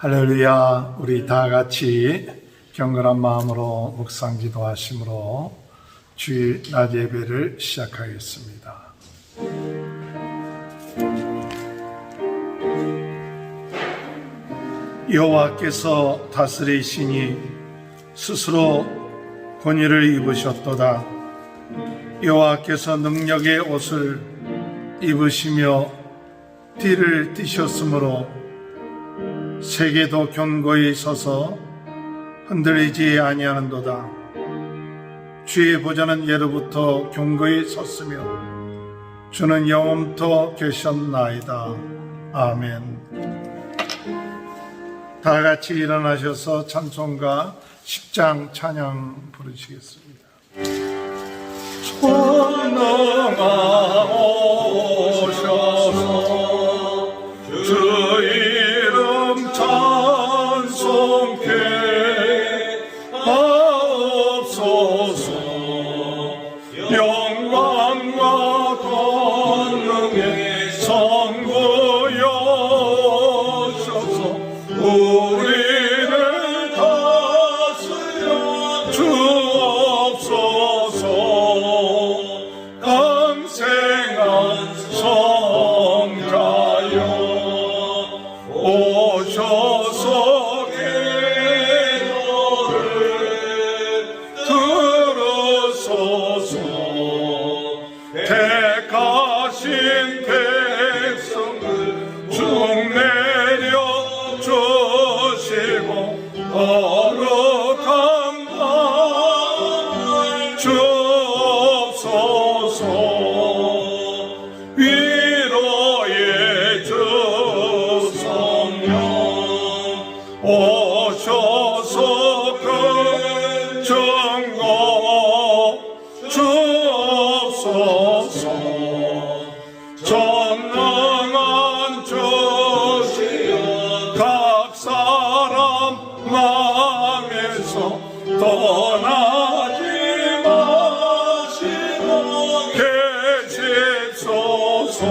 할렐루야. 우리 다 같이 경건한 마음으로 묵상 기도하심으로 주일 낮 예배를 시작하겠습니다. 여호와께서 다스리시니 스스로 권위를 입으셨도다. 여호와께서 능력의 옷을 입으시며 띠를 띠셨으므로 세계도 견고히 서서 흔들리지 아니하는도다. 주의 보좌는 예로부터 견고히 섰으며 주는 영원토 계셨나이다. 아멘. 다 같이 일어나셔서 찬송가 10장 찬양 부르시겠습니다. 전능하오셔서 주 이름 찬송케 하옵소서. 영광과 권능의 선구여셔서 우리를 다스려 주옵소서. 강생한 성자여 오셔서 기도를 들으소서. 택하신 백성을 축내려 주시고 거룩한 방 주옵소서. 위로의 주 성령 오셔서 그 증거 주옵소서. 전능한 주시여 각 사람 마음에서 떠나지 마시고 계십소서.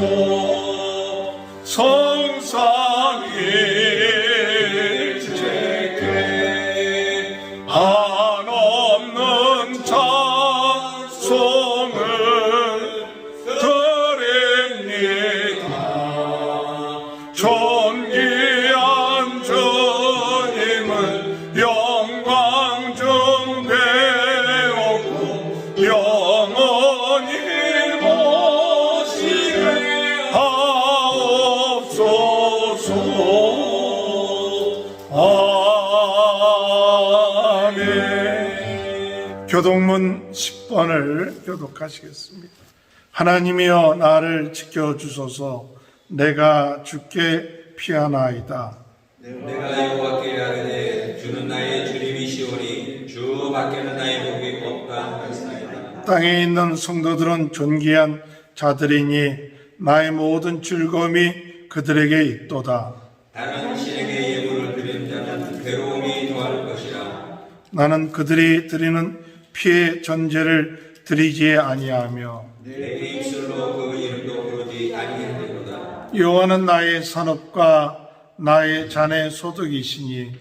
성삼일체께 한없는 찬송을 드립니다. 존귀한 주님을 영광 중 배웠고 영원히 모시게 하옵소서. 아멘. 교독문 10번을 교독하시겠습니다. 하나님이여 나를 지켜주소서. 내가 주께 피하나이다. 내가 여호와께 아뢰되 주는 나의 주님이시오니 주 밖에는 나의 복이 없다 하시나이다. 땅에 있는 성도들은 존귀한 자들이니 나의 모든 즐거움이 그들에게 있도다. 다른 신에게 예물을 드린 자는 괴로움이 더할 것이라. 나는 그들이 드리는 피의 전제를 드리지 아니하며 내 입술로 그 이름도 부르지 아니하리로다. 여호와는 나의 산업과 나의 잔의 소득이시니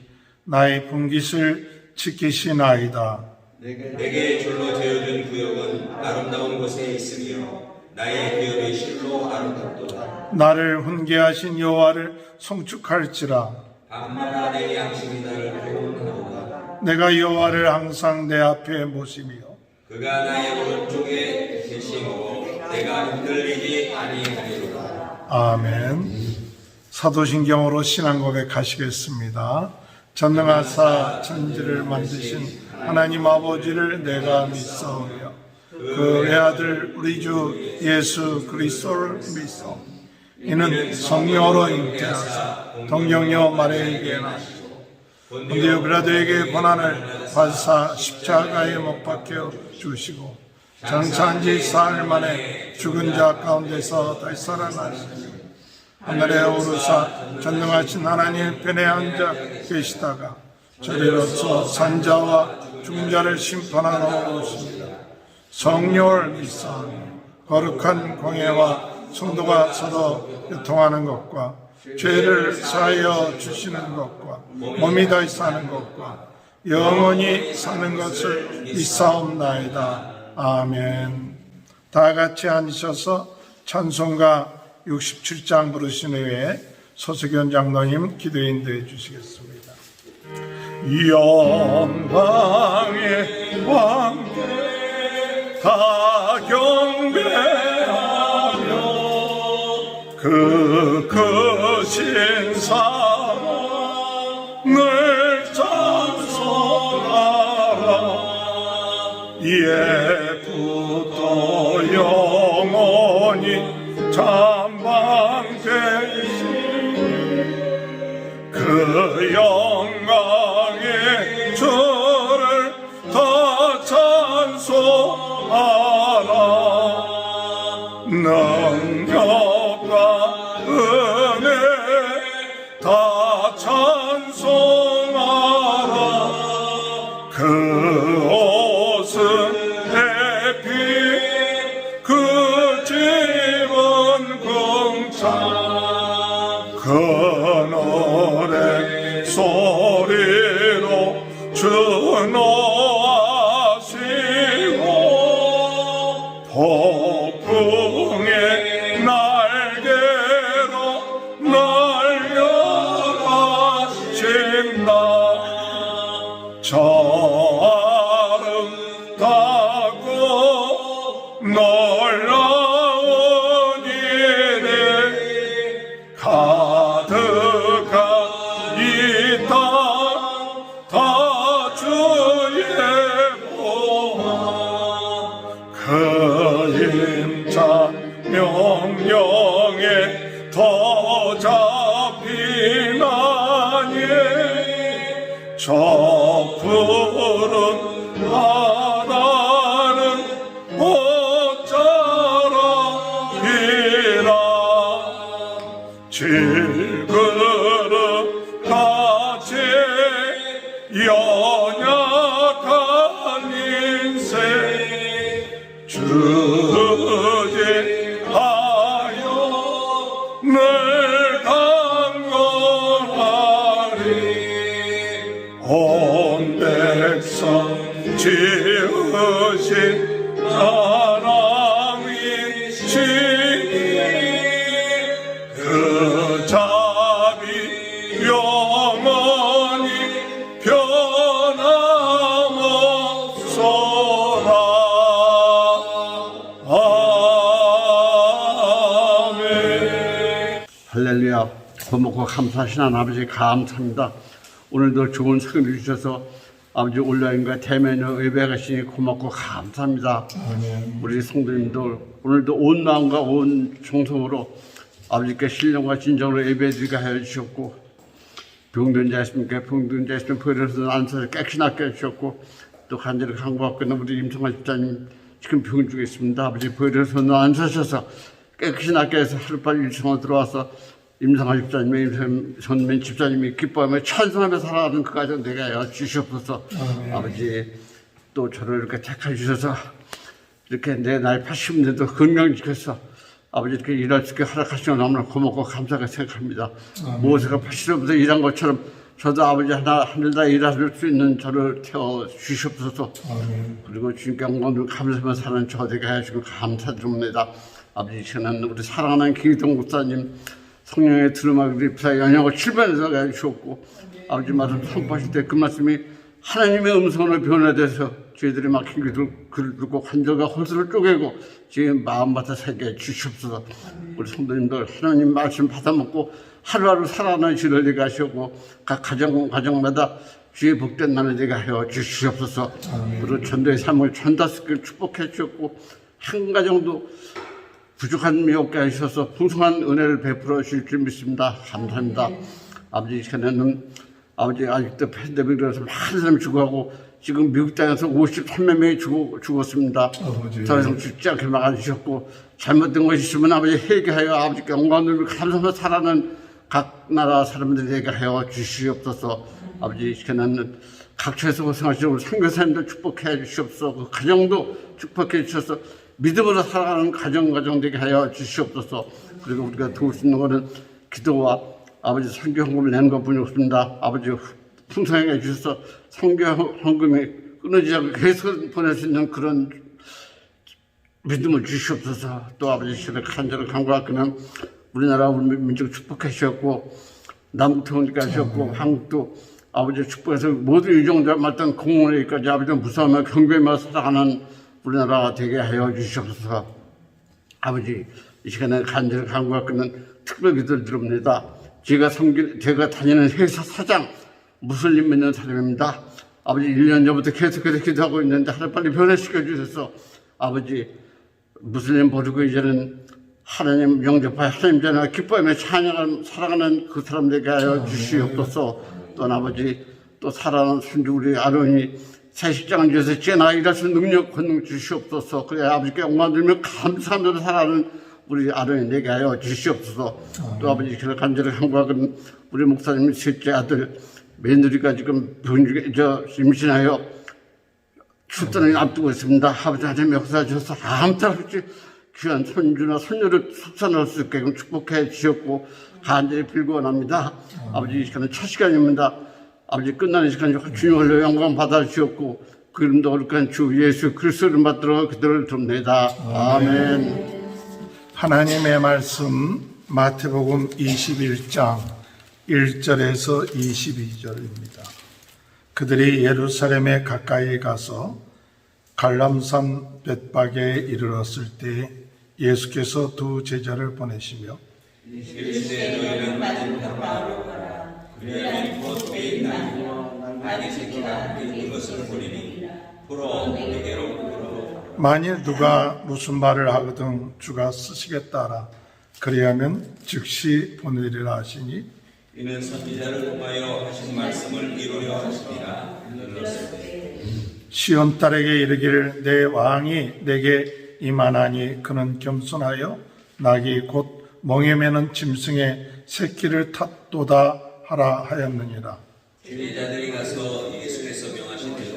나의 분깃을 지키시나이다. 내게 줄로 재어준 구역은 아름다운 곳에 있으며 나의 기업이 실로 아름답도다. 나를 훈계하신 여호와를 송축할지라. 밤마다 내 양심이 나를 배운하도다. 내가 여호와를 항상 내 앞에 모시며 그가 나의 오른쪽에 계시고 내가 흔들리지 아니하리로다. 아멘. 사도신경으로 신앙 고백하시겠습니다. 전능하사 천지를 만드신 하나님 아버지를 내가 믿사오며 그 외아들 우리 주 예수 그리스도를 믿사오며 이는 성령으로 잉태하사 동정녀 마리아에게 나시고 본디오 빌라도에게 고난을 받으사 십자가에 못 박혀 주시고 장사한 지 사흘 만에 죽은 자 가운데서 다시 살아나시니 하늘에 오르사 전능하신 하나님 편에 앉아 계시다가 저리로서 산자와 죽은 자를 심판하러 오십니다. 성령을 믿사오니 거룩한 공예와 성도가 서로 교통하는 것과 죄를 사하여 주시는 것과 몸이 다시 사는 것과 영원히 사는 것을 믿사옵나이다. 아멘. 다 같이 앉으셔서 찬송가 67장 부르신 후에 서석연 장로님 기도 인도해 주시겠습니다. 영광의 왕께 다 경배하며 그 크신 사랑을 찬송하라. 이제부터 영원히 잠방되신 그 영광의 주를 더 찬송하라. 능력과 은혜 다 찬송하라. 그 옷은 햇빛 그 집은 궁창 그 노래 소리로 주노하시고 폭풍의 날개로 날려가신다. 저 아름답고 놀라운 일에 가득한 이 땅 다 주의 보화 그 임자 명령에 더 잡히나니 저 푸른 바다는 옷자락이라. 질그릇 같이 연약한 인생 주지하여 늘 강건하리. 온 백성 지으신 사랑이시니 그 자비 영원히 변함없소라. 아멘. 할렐루야. 고맙고 감사하신 하나님 아버지 감사합니다. 오늘도 좋은 성을 주셔서 아버지 온라인과 대면으로 예배 가시니 고맙고 감사합니다. 아멘. 우리 성도님들 오늘도 온 마음과 온 정성으로 아버지께 신령과 진정으로 예배드리게 하여 주셨고, 병든 자 있습니까? 병든 자 있으면 버려서 안서서 깨끗이 낫게 해주셨고, 또 간절히 간구하고 있는 우리 임성환 집사님 지금 병 중에 있습니다. 아버지 버려서 안서셔서 깨끗이 낫게 해서 하루빨리 일성으로 들어와서 임성환 집사님의 선민 집사님이 기뻐하며 찬송하며 살아가는 그 가정 되게 하여 주시옵소서. 아버지 또 저를 이렇게 택해 주셔서 이렇게 내 나이 80인데도 건강 지켜서 아버지 이렇게 일할 수 있게 허락하시면 너무나 고맙고 감사하게 생각합니다. 모세가 80세부터 일한 것처럼 저도 아버지 하늘다 일할 수 있는 저를 태워 주시옵소서. 그리고 주님께 영광을 감사하며 사는 저 되게 하시고 감사드립니다. 아버지 저는 우리 사랑하는 김희동 목사님 성령의 들음하기 입사 연약을 7번에서 해주셨고, 아버지 말씀 선포하실 때 그 말씀이 하나님의 음성으로 변화돼서 저희들이 막힌 귀를 듣고 관절과 홀수를 쪼개고 지금 마음밭에 살게 주시옵소서. 우리 성도님들 하나님 말씀 받아먹고 하루하루 살아가는 지를 되게 하시고 각 가정마다 주의 복된 날을 되게 하여 주시옵소서. 그리고 전도의 삶을 전달시키길 축복해 주셨고 한 가정도 부족한 미 없게 하셔서 풍성한 은혜를 베풀어 주실 줄 믿습니다. 감사합니다. 아버지 시간에는 아버지 아직도 팬데믹으로서 많은 사람이 죽어가고 지금 미국 땅에서 53만 명이 죽었습니다. 더 이상 죽지 않게 막아주셨고 잘못된 것이 있으면 아버지 회개하여 아버지께 영광을 감사하며 살아가는 각 나라 사람들에게 하여 주시옵소서. 아버지 시간에는 각처에서 고생하시는 우리 선교사님들 축복해 주시옵소서. 그 가정도 축복해 주셔서 믿음으로 살아가는 가정 되게 하여 주시옵소서. 그리고 우리가 도울 수 있는 것은 기도와 아버지 선교 헌금을 내는 것뿐이 없습니다. 아버지 풍성하게 해주셔서 선교 헌금이 끊어지지 않고 계속 보낼 수 있는 그런 믿음을 주시옵소서. 또 아버지 시를 간절히 간구하기는 우리나라 우리 민족 축복해 주셨고 남북 통일까지 하셨고 한국도 아버지 축복해서 모든 유종자 말단 공무원에까지 아버지 무사하며 경배하며 살아가는 우리나라가 되게 하여 주시옵소서. 아버지 이 시간에 간절히 간구하기는 특별 기도를 드립니다. 제가 다니는 회사 사장 무슬림 믿는 사람입니다. 아버지 1년 전부터 계속해서 기도하고 있는데 하루빨리 변화시켜 주셔서 아버지 무슬림 버리고 이제는 하나님 영접하여 하나님 전에 기뻐하며 찬양하며 살아가는 그 사람들에게 하여 주시옵소서. 또 아버지 또 살아가는 순주 우리 아론이 새 식장을 주셔서 제나 일할 수 있는 능력 권능 주시옵소서. 그래 아버지께 영광 들며 감사하며 살아가는 우리 아론이 내게 하여 주시옵소서. 또 아버지 그를 간절히 간구하는 우리 목사님 셋째 아들 며느리가 지금 임신하여 출산을 앞두고 있습니다. 아버지 하나님 역사 주셔서 아무 탈 없이 귀한 손주나 손녀를 xuất산할 수 있게 축복해 주셨고 간절히 빌고원합니다. 아버지 이 시간은 첫 시간입니다. 아버지 끝나는 시간에 주님을 영광 받아 주셨고 그 이름도 거룩한 주 예수 그리스도를 받들어 그들을 돕니다. 아멘. 하나님의 말씀 마태복음 21장 1절에서 22절입니다. 그들이 예루살렘에 가까이 가서 갈람산 벳박에 이르렀을 때 예수께서 두 제자를 보내시며 이르시되 너희는 맞은 바로 가라. 그리하면 곧 베인 나무와 나귀 새끼가 있는 것을 보리니 풀어 내게로 풀어. 만일 누가 무슨 말을 하거든 주가 쓰시겠다라 그리하면 즉시 보내리라 하시니 이는 선지자를 통하여 하신 말씀을 이루려 하시니라. 시온 딸에게 이르기를 내 왕이 내게 임하나니 그는 겸손하여 낙이 곧 멍에 매는 짐승의 새끼를 탓도다 하라 하였느니라. 제자들이 가서 예수께서 명하신 대로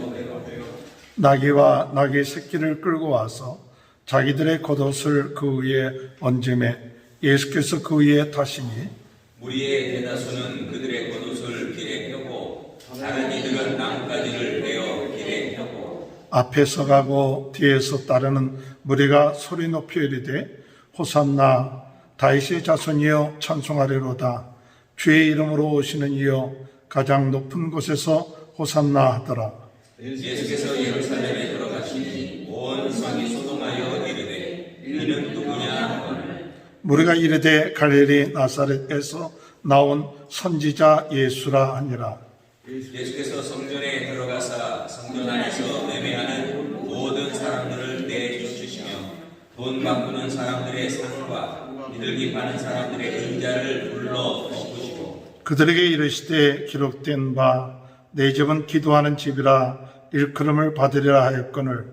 나귀와 나귀 새끼를 끌고 와서 자기들의 겉옷을 그 위에 얹음에 예수께서 그 위에 타시니 무리의 대다수는 그들의 겉옷을 길에 펴고 다른 이들은 나뭇가지를 베어 길에 펴고 앞에서 가고 뒤에서 따르는 무리가 소리 높여 이르되 호산나 다윗의 자손이여 찬송하리로다. 주의 이름으로 오시는 이여 가장 높은 곳에서 호산나 하더라. 예수께서 예루살렘에 들어가시니 온 성이 소동하여 이르되 이는 누구냐 하거늘 무리가 이르되 갈릴리 나사렛에서 나온 선지자 예수라 하니라. 예수께서 성전에 들어가사 성전 안에서 매매하는 모든 사람들을 내쫓으시며 돈 바꾸는 사람들의 상과 비둘기 파는 사람들의 은자를 불러 엎으시고 그들에게 이르시되 기록된 바 내 집은 기도하는 집이라 일컬음을 받으리라 하였거늘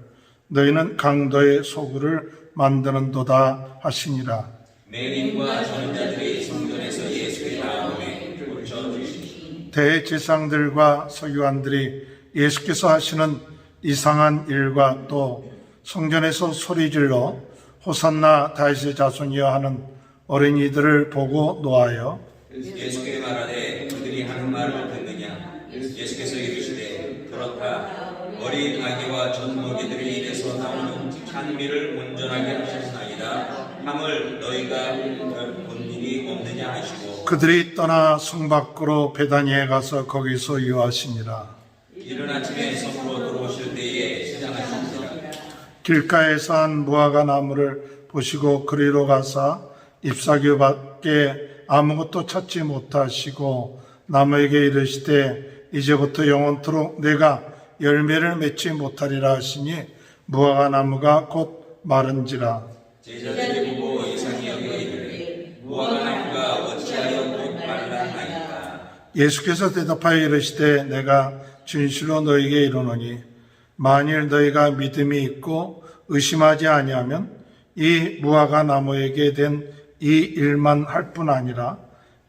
너희는 강도의 소굴을 만드는도다 하시니라. 맹인과 저는 자들이 성전에서 예수의 나음에 고쳐주시니 대제사장들과 서기관들이 예수께서 하시는 이상한 일과 또 성전에서 소리질러 호산나 다윗의 자손이여 하는 어린이들을 보고 노하여 예수께 말하되 그들이 하는 말을 듣느냐. 예수께서 이르시되 그렇다. 어린 아기와 젖먹이들이 입에서 나오는 찬미를 온전하게 하셨나이다. 함을 너희가 본 일이 없느냐 하시고 그들이 떠나 성 밖으로 베다니에 가서 거기서 유하시니라. 이른 아침에 성으로 들어오실 때에 시장하시니라. 길가에서 한 무화과 나무를 보시고 그리로 가사 잎사귀밖에 아무것도 찾지 못하시고 나무에게 이르시되 이제부터 영원토록 내가 열매를 맺지 못하리라 하시니 무화과 나무가 곧 마른지라. 제자들이 보고 이상히 여겨 이르되 무화과 나무가 어찌하여 곧 말랐나이까. 예수께서 대답하여 이르시되 내가 진실로 너희에게 이르노니 만일 너희가 믿음이 있고 의심하지 아니하면 이 무화과 나무에게 된 이 일만 할 뿐 아니라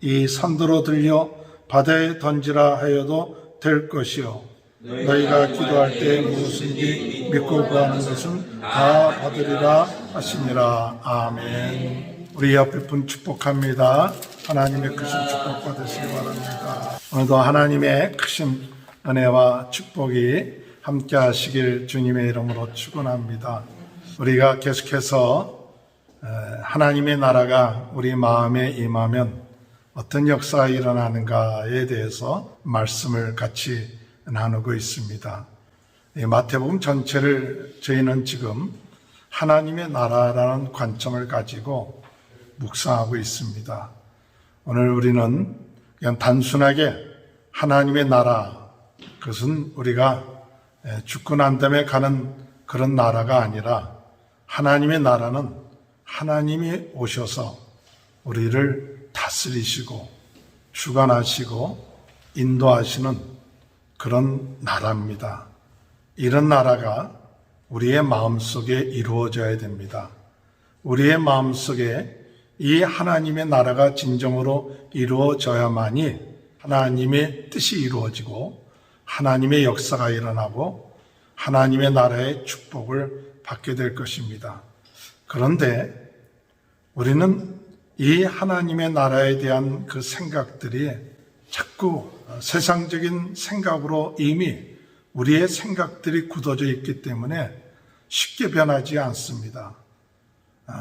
이 산도로 들려 바다에 던지라 하여도 될 것이요 너희가 기도할 때 무엇인지 믿고 구하는 것은 다 받으리라 하시니라. 아멘. 우리 옆에 분 축복합니다. 하나님의 크신 축복 받으시기 바랍니다. 오늘도 하나님의 크신 은혜와 축복이 함께 하시길 주님의 이름으로 축원합니다. 우리가 계속해서 하나님의 나라가 우리 마음에 임하면 어떤 역사가 일어나는가에 대해서 말씀을 같이 나누고 있습니다. 마태복음 전체를 저희는 지금 하나님의 나라라는 관점을 가지고 묵상하고 있습니다. 오늘 우리는 그냥 단순하게 하나님의 나라, 그것은 우리가 죽고 난 다음에 가는 그런 나라가 아니라 하나님의 나라는 하나님이 오셔서 우리를 다스리시고 주관하시고 인도하시는 그런 나라입니다. 이런 나라가 우리의 마음속에 이루어져야 됩니다. 우리의 마음속에 이 하나님의 나라가 진정으로 이루어져야만이 하나님의 뜻이 이루어지고 하나님의 역사가 일어나고 하나님의 나라의 축복을 받게 될 것입니다. 그런데 우리는 이 하나님의 나라에 대한 그 생각들이 자꾸 세상적인 생각으로 이미 우리의 생각들이 굳어져 있기 때문에 쉽게 변하지 않습니다.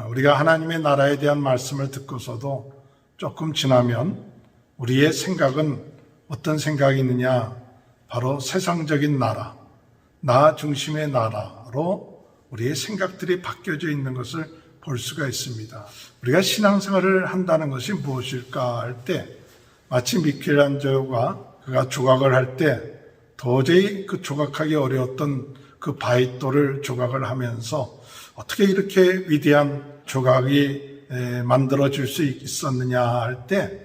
우리가 하나님의 나라에 대한 말씀을 듣고서도 조금 지나면 우리의 생각은 어떤 생각이 있느냐? 바로 세상적인 나라, 나 중심의 나라로 우리의 생각들이 바뀌어져 있는 것을 볼 수가 있습니다. 우리가 신앙생활을 한다는 것이 무엇일까 할 때 마치 미켈란젤로가 그가 조각을 할 때 도저히 그 조각하기 어려웠던 그 바이토를 조각을 하면서 어떻게 이렇게 위대한 조각이 만들어질 수 있었느냐 할 때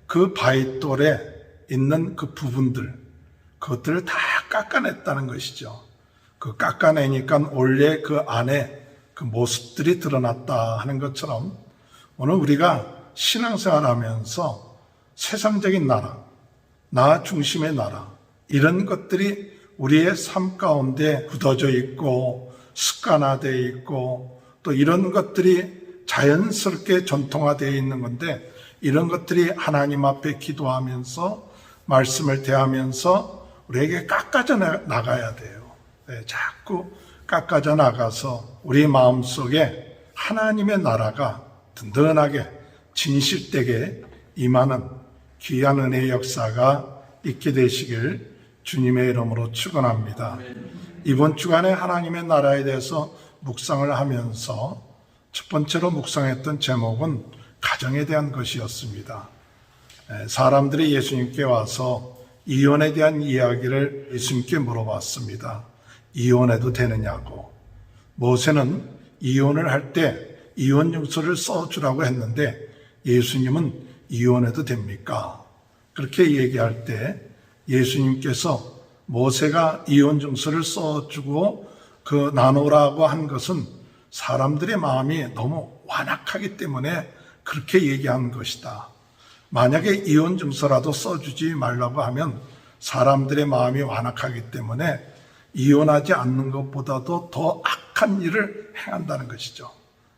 그 바이톨에 있는 그 부분들, 그것들을 다 깎아냈다는 것이죠. 그 깎아내니까 원래 그 안에 그 모습들이 드러났다 하는 것처럼 오늘 우리가 신앙생활 하면서 세상적인 나라, 나 중심의 나라, 이런 것들이 우리의 삶 가운데 굳어져 있고 습관화되어 있고 또 이런 것들이 자연스럽게 전통화되어 있는 건데 이런 것들이 하나님 앞에 기도하면서 말씀을 대하면서 우리에게 깎아져 나가야 돼요. 자꾸 깎아져 나가서 우리 마음속에 하나님의 나라가 든든하게 진실되게 임하는 귀한 은혜의 역사가 있게 되시길 주님의 이름으로 축원합니다. 이번 주간에 하나님의 나라에 대해서 묵상을 하면서 첫 번째로 묵상했던 제목은 가정에 대한 것이었습니다. 사람들이 예수님께 와서 이혼에 대한 이야기를 예수님께 물어봤습니다. 이혼해도 되느냐고. 모세는 이혼을 할 때 이혼 증서를 써주라고 했는데 예수님은 이혼해도 됩니까? 그렇게 얘기할 때 예수님께서 모세가 이혼 증서를 써주고 그 나누라고 한 것은 사람들의 마음이 너무 완악하기 때문에 그렇게 얘기한 것이다. 만약에 이혼 증서라도 써주지 말라고 하면 사람들의 마음이 완악하기 때문에 이혼하지 않는 것보다도 더 악한 일을 행한다는 것이죠.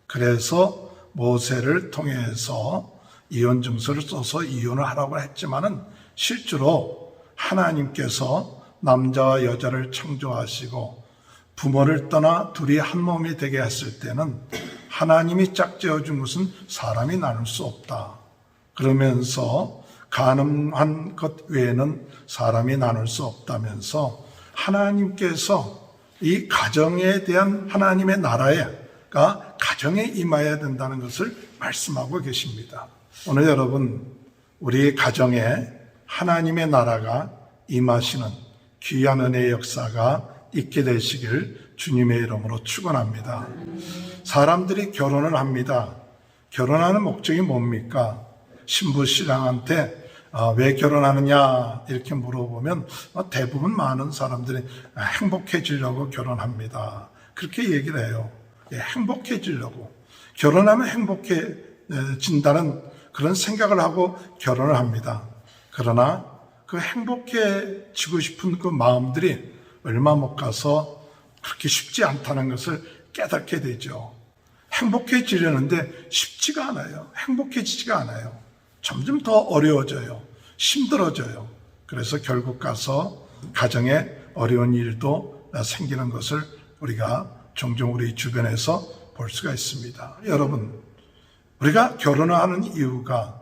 그래서 모세를 통해서 이혼 증서를 써서 이혼을 하라고 했지만은 실제로 하나님께서 남자와 여자를 창조하시고 부모를 떠나 둘이 한 몸이 되게 했을 때는 하나님이 짝지어 준 것은 사람이 나눌 수 없다. 그러면서 가능한 것 외에는 사람이 나눌 수 없다면서 하나님께서 이 가정에 대한 하나님의 나라가 가정에 임해야 된다는 것을 말씀하고 계십니다. 오늘 여러분, 우리 가정에 하나님의 나라가 임하시는 귀한 은혜의 역사가 있게 되시길 주님의 이름으로 축원합니다. 사람들이 결혼을 합니다. 결혼하는 목적이 뭡니까? 신부 신랑한테 왜 결혼하느냐 이렇게 물어보면 대부분 많은 사람들이 행복해지려고 결혼합니다. 그렇게 얘기를 해요. 행복해지려고. 결혼하면 행복해진다는 그런 생각을 하고 결혼을 합니다. 그러나 그 행복해지고 싶은 그 마음들이 얼마 못 가서 그렇게 쉽지 않다는 것을 깨닫게 되죠. 행복해지려는데 쉽지가 않아요. 행복해지지가 않아요. 점점 더 어려워져요. 힘들어져요. 그래서 결국 가서 가정에 어려운 일도 생기는 것을 우리가 종종 우리 주변에서 볼 수가 있습니다. 여러분, 우리가 결혼을 하는 이유가,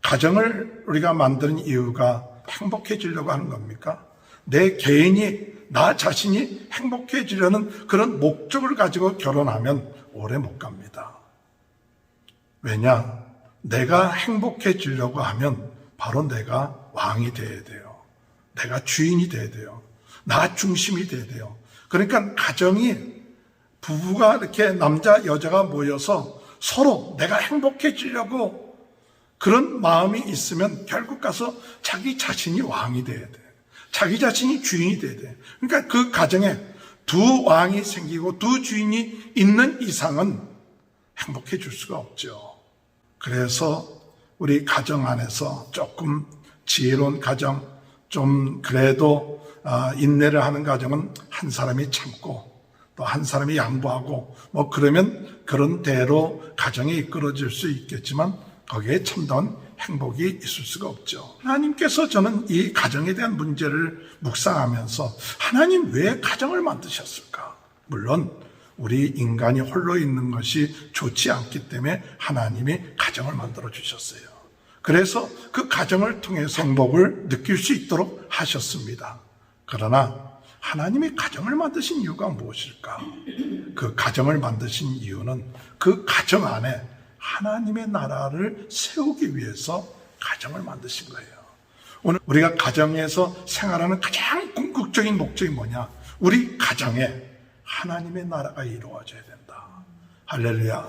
가정을 우리가 만드는 이유가 행복해지려고 하는 겁니까? 내 개인이, 나 자신이 행복해지려는 그런 목적을 가지고 결혼하면 오래 못 갑니다. 왜냐? 내가 행복해지려고 하면 바로 내가 왕이 돼야 돼요. 내가 주인이 돼야 돼요. 나 중심이 돼야 돼요. 그러니까 가정이, 부부가 이렇게 남자, 여자가 모여서 서로 내가 행복해지려고 그런 마음이 있으면 결국 가서 자기 자신이 왕이 돼야 돼. 자기 자신이 주인이 돼야 돼. 그러니까 그 가정에 두 왕이 생기고 두 주인이 있는 이상은 행복해질 수가 없죠. 그래서 우리 가정 안에서 조금 지혜로운 가정, 좀 그래도 인내를 하는 가정은 한 사람이 참고 또 한 사람이 양보하고 뭐 그러면 그런 대로 가정이 이끌어질 수 있겠지만 거기에 참다운 행복이 있을 수가 없죠. 하나님께서 저는 이 가정에 대한 문제를 묵상하면서 하나님 왜 가정을 만드셨을까? 물론 우리 인간이 홀로 있는 것이 좋지 않기 때문에 하나님이 가정을 만들어 주셨어요. 그래서 그 가정을 통해서 행복을 느낄 수 있도록 하셨습니다. 그러나 하나님이 가정을 만드신 이유가 무엇일까? 그 가정을 만드신 이유는 그 가정 안에 하나님의 나라를 세우기 위해서 가정을 만드신 거예요. 오늘 우리가 가정에서 생활하는 가장 궁극적인 목적이 뭐냐? 우리 가정에 하나님의 나라가 이루어져야 된다. 할렐루야.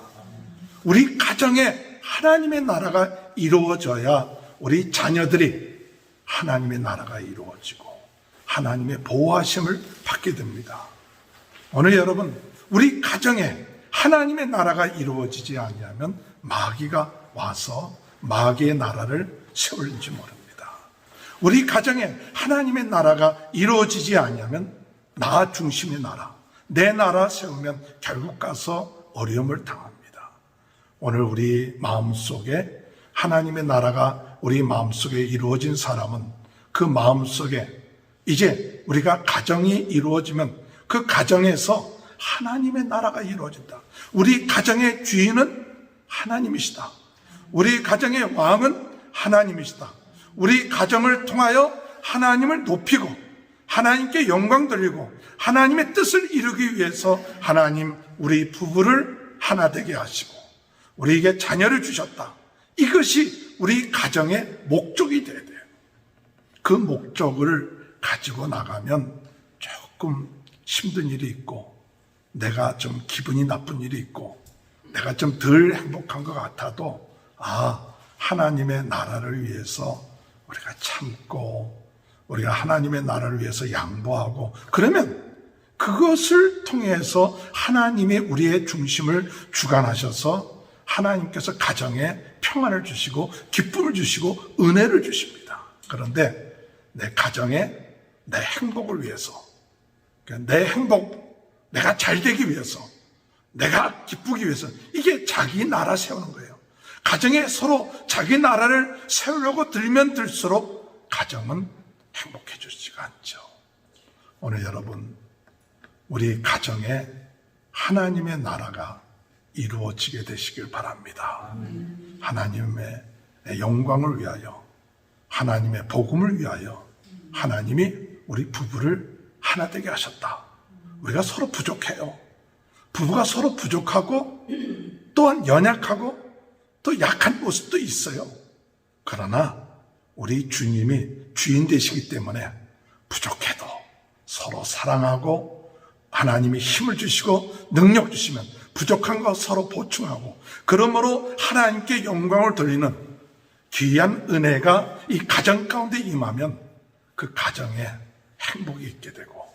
우리 가정에 하나님의 나라가 이루어져야 우리 자녀들이 하나님의 나라가 이루어지고 하나님의 보호하심을 받게 됩니다. 오늘 여러분, 우리 가정에 하나님의 나라가 이루어지지 않으면 마귀가 와서 마귀의 나라를 세울지 모릅니다. 우리 가정에 하나님의 나라가 이루어지지 않으면 나 중심의 나라, 내 나라 세우면 결국 가서 어려움을 당합니다. 오늘 우리 마음속에 하나님의 나라가 우리 마음속에 이루어진 사람은 그 마음속에 이제 우리가 가정이 이루어지면 그 가정에서 하나님의 나라가 이루어진다. 우리 가정의 주인은 하나님이시다. 우리 가정의 왕은 하나님이시다. 우리 가정을 통하여 하나님을 높이고 하나님께 영광 돌리고 하나님의 뜻을 이루기 위해서 하나님 우리 부부를 하나 되게 하시고 우리에게 자녀를 주셨다. 이것이 우리 가정의 목적이 돼야 돼요. 그 목적을 가지고 나가면 조금 힘든 일이 있고 내가 좀 기분이 나쁜 일이 있고 내가 좀 덜 행복한 것 같아도 하나님의 나라를 위해서 우리가 참고 우리가 하나님의 나라를 위해서 양보하고 그러면 그것을 통해서 하나님이 우리의 중심을 주관하셔서 하나님께서 가정에 평안을 주시고 기쁨을 주시고 은혜를 주십니다. 그런데 내 가정에 내 행복을 위해서, 내 행복, 내가 잘 되기 위해서, 내가 기쁘기 위해서 이게 자기 나라 세우는 거예요. 가정에 서로 자기 나라를 세우려고 들면 들수록 가정은 행복해지지가 않죠. 오늘 여러분, 우리 가정에 하나님의 나라가 이루어지게 되시길 바랍니다. 하나님의 영광을 위하여, 하나님의 복음을 위하여 하나님이 우리 부부를 하나 되게 하셨다. 우리가 서로 부족해요. 부부가 서로 부족하고 또한 연약하고 또 약한 모습도 있어요. 그러나 우리 주님이 주인 되시기 때문에 부족해도 서로 사랑하고 하나님이 힘을 주시고 능력 주시면 부족한 거 서로 보충하고 그러므로 하나님께 영광을 돌리는 귀한 은혜가 이 가정 가운데 임하면 그 가정에 행복이 있게 되고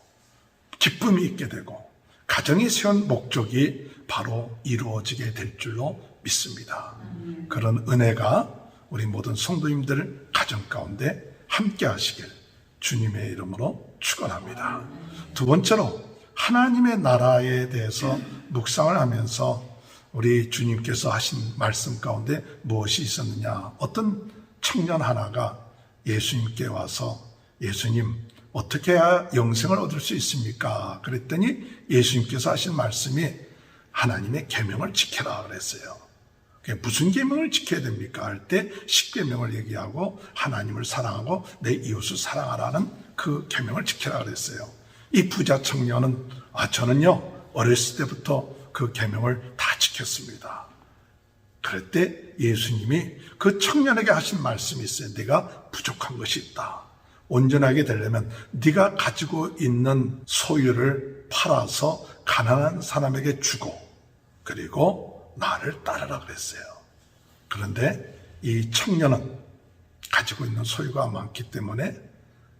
기쁨이 있게 되고 가정이 세운 목적이 바로 이루어지게 될 줄로 믿습니다. 그런 은혜가 우리 모든 성도님들 가정 가운데 함께 하시길 주님의 이름으로 축원합니다. 두 번째로 하나님의 나라에 대해서 묵상을 하면서 우리 주님께서 하신 말씀 가운데 무엇이 있었느냐? 어떤 청년 하나가 예수님께 와서 예수님, 어떻게 해야 영생을 얻을 수 있습니까? 그랬더니 예수님께서 하신 말씀이 하나님의 계명을 지켜라 그랬어요. 무슨 계명을 지켜야 됩니까? 할 때 10계명을 얘기하고 하나님을 사랑하고 내 이웃을 사랑하라는 그 계명을 지켜라 그랬어요. 이 부자 청년은 저는요 어렸을 때부터 그 계명을 다 지켰습니다. 그럴 때 예수님이 그 청년에게 하신 말씀이 있어요. 네가 부족한 것이 있다. 온전하게 되려면 네가 가지고 있는 소유를 팔아서 가난한 사람에게 주고 그리고 나를 따르라 그랬어요. 그런데 이 청년은 가지고 있는 소유가 많기 때문에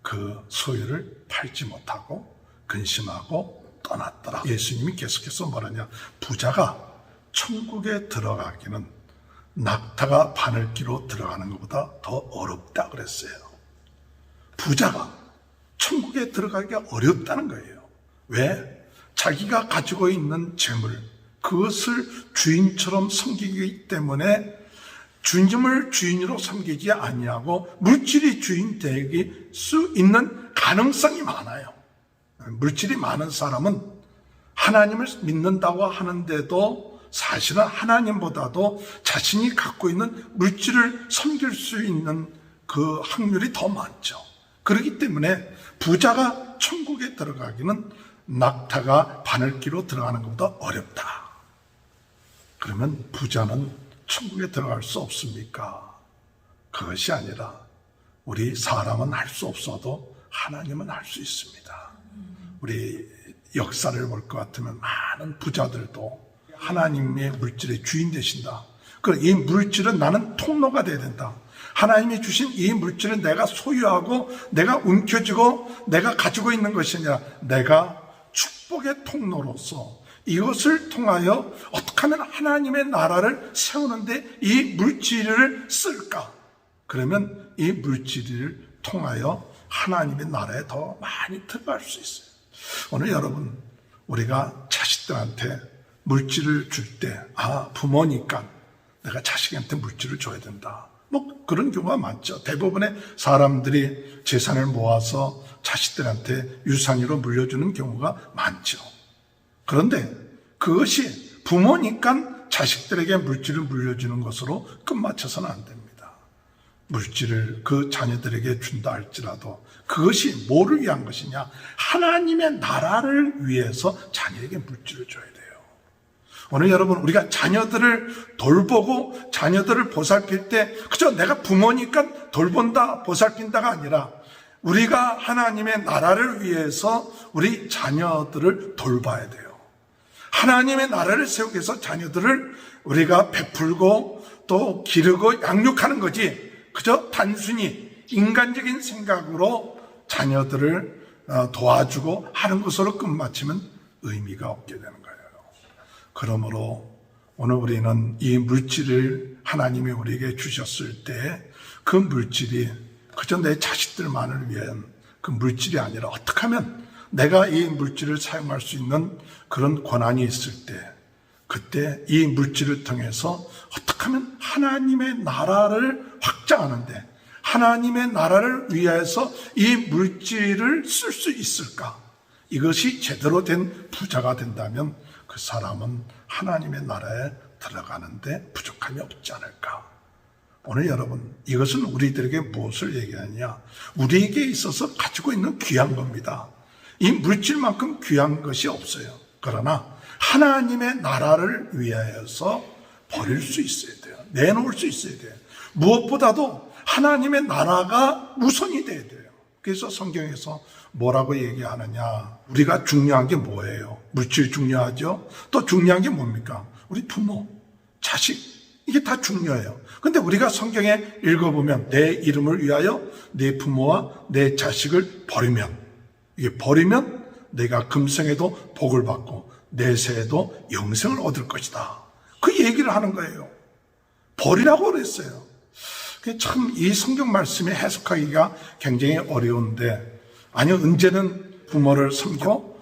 그 소유를 팔지 못하고 근심하고 떠났더라. 예수님이 계속해서 뭐라냐? 부자가 천국에 들어가기는 낙타가 바늘기로 들어가는 것보다 더 어렵다 그랬어요. 부자가 천국에 들어가기가 어렵다는 거예요. 왜? 자기가 가지고 있는 재물, 그것을 주인처럼 섬기기 때문에 주님을 주인으로 섬기지 아니하고 물질이 주인 되기 수 있는 가능성이 많아요. 물질이 많은 사람은 하나님을 믿는다고 하는데도 사실은 하나님보다도 자신이 갖고 있는 물질을 섬길 수 있는 그 확률이 더 많죠. 그렇기 때문에 부자가 천국에 들어가기는 낙타가 바늘기로 들어가는 것보다 어렵다. 그러면 부자는 천국에 들어갈 수 없습니까? 그것이 아니라 우리 사람은 할 수 없어도 하나님은 할 수 있습니다. 우리 역사를 볼 것 같으면 많은 부자들도 하나님의 물질의 주인 되신다. 이 물질은 나는 통로가 돼야 된다. 하나님이 주신 이 물질은 내가 소유하고 내가 움켜쥐고 내가 가지고 있는 것이 아니라 내가 축복의 통로로서 이것을 통하여 어떻게 하면 하나님의 나라를 세우는데 이 물질을 쓸까? 그러면 이 물질을 통하여 하나님의 나라에 더 많이 들어갈 수 있어요. 오늘 여러분, 우리가 자식들한테 물질을 줄 때, 부모니까 내가 자식한테 물질을 줘야 된다. 그런 경우가 많죠. 대부분의 사람들이 재산을 모아서 자식들한테 유산으로 물려주는 경우가 많죠. 그런데 그것이 부모니까 자식들에게 물질을 물려주는 것으로 끝마쳐서는 안 됩니다. 물질을 그 자녀들에게 준다 할지라도 그것이 뭐를 위한 것이냐? 하나님의 나라를 위해서 자녀에게 물질을 줘야 돼요. 오늘 여러분, 우리가 자녀들을 돌보고 자녀들을 보살필 때 그저 내가 부모니까 돌본다, 보살핀다가 아니라 우리가 하나님의 나라를 위해서 우리 자녀들을 돌봐야 돼요. 하나님의 나라를 세우기 위해서 자녀들을 우리가 베풀고 또 기르고 양육하는 거지, 그저 단순히 인간적인 생각으로 자녀들을 도와주고 하는 것으로 끝마치면 의미가 없게 되는 거예요. 그러므로 오늘 우리는 이 물질을 하나님이 우리에게 주셨을 때 그 물질이 그저 내 자식들만을 위한 그 물질이 아니라 어떻게 하면 내가 이 물질을 사용할 수 있는 그런 권한이 있을 때 그때 이 물질을 통해서 어떻게 하면 하나님의 나라를 확장하는데 하나님의 나라를 위해서 이 물질을 쓸 수 있을까? 이것이 제대로 된 부자가 된다면 그 사람은 하나님의 나라에 들어가는데 부족함이 없지 않을까? 오늘 여러분, 이것은 우리들에게 무엇을 얘기하느냐? 우리에게 있어서 가지고 있는 귀한 겁니다. 이 물질만큼 귀한 것이 없어요. 그러나 하나님의 나라를 위하여서 버릴 수 있어야 돼요. 내놓을 수 있어야 돼요. 무엇보다도 하나님의 나라가 우선이 돼야 돼요. 그래서 성경에서 뭐라고 얘기하느냐? 우리가 중요한 게 뭐예요? 물질 중요하죠? 또 중요한 게 뭡니까? 우리 부모, 자식, 이게 다 중요해요. 근데 우리가 성경에 읽어보면 내 이름을 위하여 내 부모와 내 자식을 버리면, 이게 버리면 내가 금생에도 복을 받고 내세에도 영생을 얻을 것이다. 그 얘기를 하는 거예요. 버리라고 그랬어요. 참 이 성경 말씀이 해석하기가 굉장히 어려운데, 아니요, 언제는 부모를 섬기고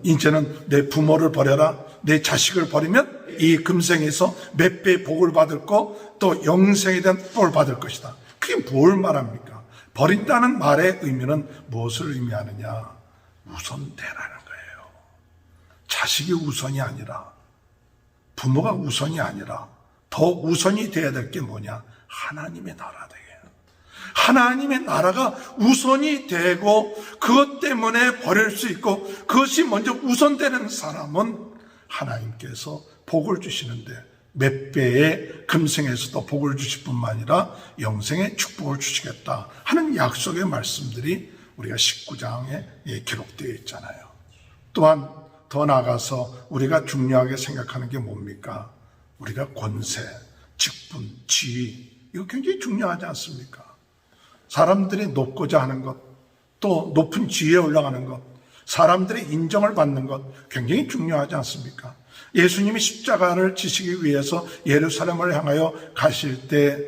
이제는 내 부모를 버려라, 내 자식을 버리면 이 금생에서 몇 배 복을 받을 거, 또 영생에 대한 복을 받을 것이다. 그게 뭘 말합니까? 버린다는 말의 의미는 무엇을 의미하느냐? 우선되라는 거예요. 자식이 우선이 아니라, 부모가 우선이 아니라 더 우선이 돼야 될 게 뭐냐? 하나님의 나라 되게. 하나님의 나라가 우선이 되고 그것 때문에 버릴 수 있고 그것이 먼저 우선되는 사람은 하나님께서 복을 주시는데 몇 배의 금생에서도 복을 주실 뿐만 아니라 영생의 축복을 주시겠다 하는 약속의 말씀들이 우리가 19장에 기록되어 있잖아요. 또한 더 나아가서 우리가 중요하게 생각하는 게 뭡니까? 우리가 권세, 직분, 지위, 이거 굉장히 중요하지 않습니까? 사람들이 높고자 하는 것, 또 높은 지위에 올라가는 것, 사람들의 인정을 받는 것 굉장히 중요하지 않습니까? 예수님이 십자가를 지시기 위해서 예루살렘을 향하여 가실 때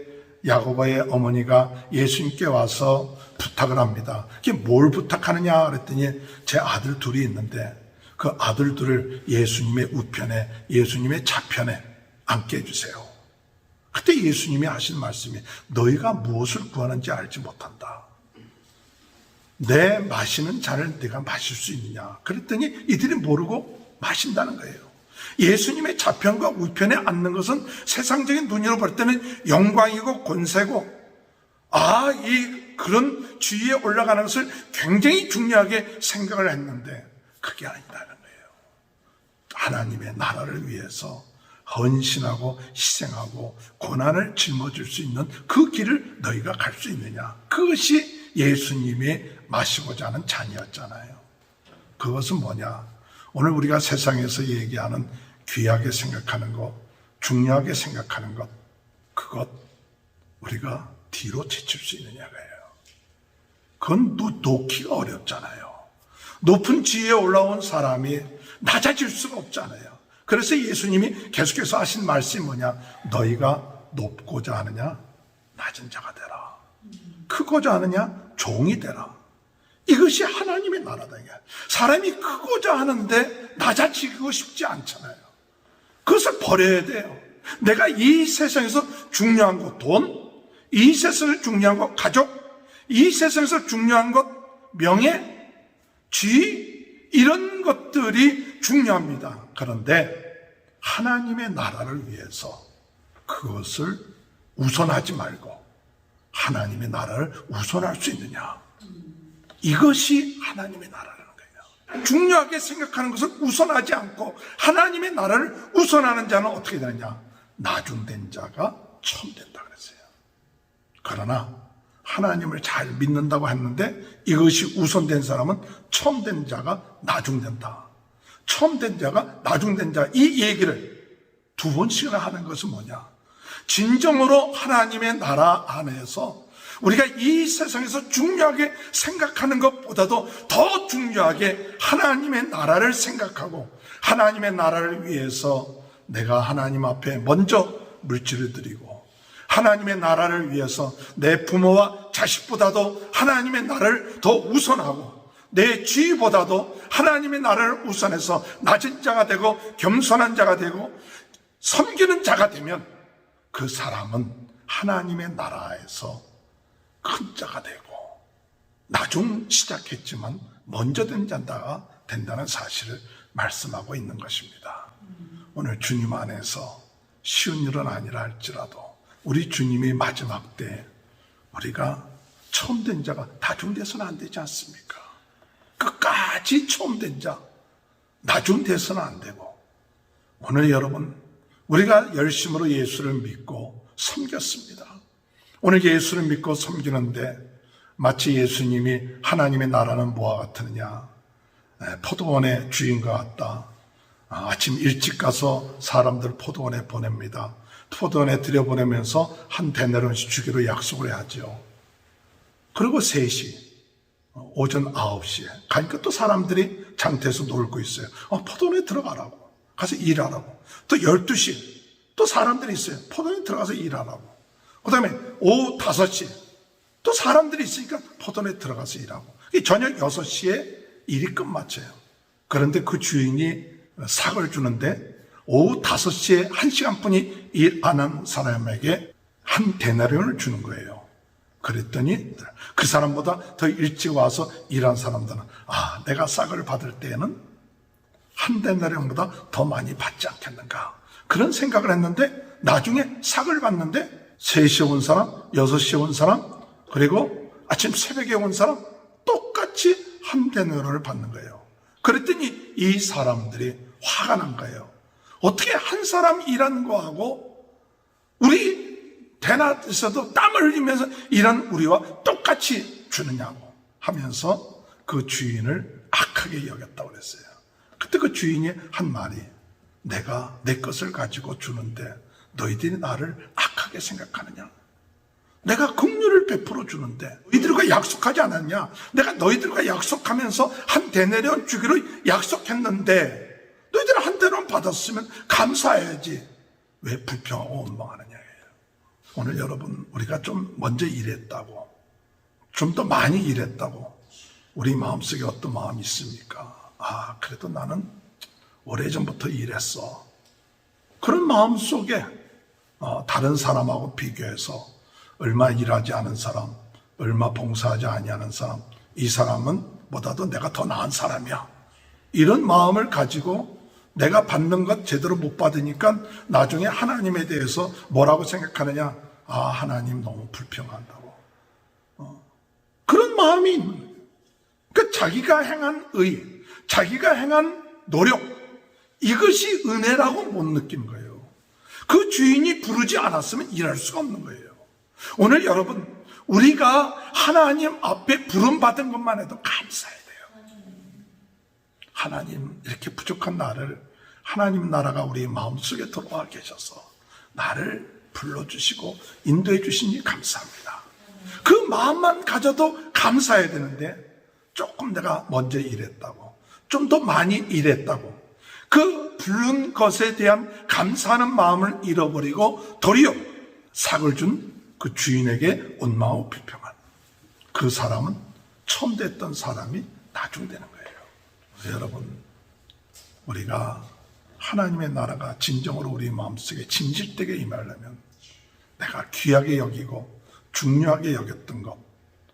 야고보의 어머니가 예수님께 와서 부탁을 합니다. 그게 뭘 부탁하느냐 그랬더니 제 아들 둘이 있는데 그 아들들을 예수님의 우편에, 예수님의 좌편에 앉게 해주세요. 그때 예수님이 하신 말씀이 너희가 무엇을 구하는지 알지 못한다. 내 마시는 잔을 네가 마실 수 있느냐. 그랬더니 이들이 모르고 마신다는 거예요. 예수님의 좌편과 우편에 앉는 것은 세상적인 눈으로 볼 때는 영광이고 권세고 그런 지위에 올라가는 것을 굉장히 중요하게 생각을 했는데 그게 아니다는 거예요. 하나님의 나라를 위해서 헌신하고 희생하고 고난을 짊어질 수 있는 그 길을 너희가 갈 수 있느냐. 그것이 예수님이 마시고자 하는 잔이었잖아요. 그것은 뭐냐? 오늘 우리가 세상에서 얘기하는 귀하게 생각하는 것, 중요하게 생각하는 것, 그것 우리가 뒤로 제칠 수 있느냐가요. 그건 놓기가 어렵잖아요. 높은 지위에 올라온 사람이 낮아질 수가 없잖아요. 그래서 예수님이 계속해서 하신 말씀이 뭐냐? 너희가 높고자 하느냐? 낮은 자가 되라. 크고자 하느냐? 종이 되라. 이것이 하나님의 나라다. 사람이 크고자 하는데 낮아지고 싶지 않잖아요. 그것을 버려야 돼요. 내가 이 세상에서 중요한 것, 돈, 이 세상에서 중요한 것, 가족, 이 세상에서 중요한 것, 명예, 지위, 이런 것들이 중요합니다. 그런데 하나님의 나라를 위해서 그것을 우선하지 말고 하나님의 나라를 우선할 수 있느냐. 이것이 하나님의 나라라는 거예요. 중요하게 생각하는 것을 우선하지 않고 하나님의 나라를 우선하는 자는 어떻게 되느냐. 나중된 자가 처음 된다 그랬어요. 그러나 하나님을 잘 믿는다고 했는데 이것이 우선된 사람은 처음 된 자가 나중된다. 처음 된 자가 나중된 자, 이 얘기를 두 번씩이나 하는 것은 뭐냐? 진정으로 하나님의 나라 안에서 우리가 이 세상에서 중요하게 생각하는 것보다도 더 중요하게 하나님의 나라를 생각하고 하나님의 나라를 위해서 내가 하나님 앞에 먼저 물질을 드리고 하나님의 나라를 위해서 내 부모와 자식보다도 하나님의 나라를 더 우선하고 내 지위보다도 하나님의 나라를 우선해서 낮은 자가 되고 겸손한 자가 되고 섬기는 자가 되면 그 사람은 하나님의 나라에서 큰 자가 되고 나중 시작했지만 먼저 된 자가 된다는 사실을 말씀하고 있는 것입니다. 오늘 주님 안에서 쉬운 일은 아니라 할지라도 우리 주님이 마지막 때 우리가 처음 된 자가 나중돼서는 안 되지 않습니까? 끝까지 처음 된 자, 나중돼서는 안 되고 오늘 여러분 우리가 열심으로 예수를 믿고 섬겼습니다. 오늘 예수를 믿고 섬기는데 마치 예수님이 하나님의 나라는 뭐와 같으느냐? 포도원의 주인과 같다. 아침 일찍 가서 사람들 포도원에 보냅니다. 포도원에 들여보내면서 한 데나리온씩 주기로 약속을 하죠. 그리고 3시, 오전 9시에 가니까 또 사람들이 장터에서 놀고 있어요. 포도원에 들어가라고. 가서 일하라고. 또 12시 또 사람들이 있어요. 포도원에 들어가서 일하라고. 그 다음에 오후 5시 또 사람들이 있으니까 포도원에 들어가서 일하고. 저녁 6시에 일이 끝마쳐요. 그런데 그 주인이 삭을 주는데 오후 5시에 1시간뿐이 일 안 한 사람에게 한 데나리온을 주는 거예요. 그랬더니 그 사람보다 더 일찍 와서 일한 사람들은 내가 싹을 받을 때에는 한 데나리온보다 더 많이 받지 않겠는가, 그런 생각을 했는데 나중에 싹을 받는데 3시에 온 사람, 6시에 온 사람, 그리고 아침 새벽에 온 사람 똑같이 한 데나리온을 받는 거예요. 그랬더니 이 사람들이 화가 난 거예요. 어떻게 한 사람 일한 거하고 우리 대낮에서도 땀을 흘리면서 일한 우리와 똑같이 주느냐고 하면서 그 주인을 악하게 여겼다고 그랬어요. 그때 그 주인이 한 말이, 내가 내 것을 가지고 주는데 너희들이 나를 악하게 생각하느냐? 내가 긍휼을 베풀어 주는데 너희들과 약속하지 않았냐? 내가 너희들과 약속하면서 한 데나리온 주기로 약속했는데 너희들은 한 데나리온 받았으면 감사해야지. 왜 불평하고 원망하느냐? 오늘 여러분, 우리가 좀 먼저 일했다고, 좀 더 많이 일했다고 우리 마음속에 어떤 마음이 있습니까? 그래도 나는 오래전부터 일했어. 그런 마음속에 다른 사람하고 비교해서 얼마 일하지 않은 사람, 얼마 봉사하지 아니하는 사람, 이 사람은 보다도 내가 더 나은 사람이야, 이런 마음을 가지고 내가 받는 것 제대로 못 받으니까 나중에 하나님에 대해서 뭐라고 생각하느냐? 하나님 너무 불평한다고. 그런 마음이 있는 거예요. 그러니까 자기가 행한 의, 자기가 행한 노력, 이것이 은혜라고 못 느낀 거예요. 그 주인이 부르지 않았으면 일할 수가 없는 거예요. 오늘 여러분, 우리가 하나님 앞에 부름받은 것만 해도 감사해야 돼요. 하나님, 이렇게 부족한 나를 하나님 나라가 우리 마음속에 들어와 계셔서 나를 불러주시고 인도해 주시니 감사합니다. 그 마음만 가져도 감사해야 되는데 조금 내가 먼저 일했다고, 좀 더 많이 일했다고, 그 부른 것에 대한 감사하는 마음을 잃어버리고 도리어 삭을 준 그 주인에게 원망하고 비평한 그 사람은 처음 됐던 사람이 나중 되는 거예요. 그래서 여러분, 우리가 하나님의 나라가 진정으로 우리 마음속에 진실되게 임하려면 내가 귀하게 여기고 중요하게 여겼던 것,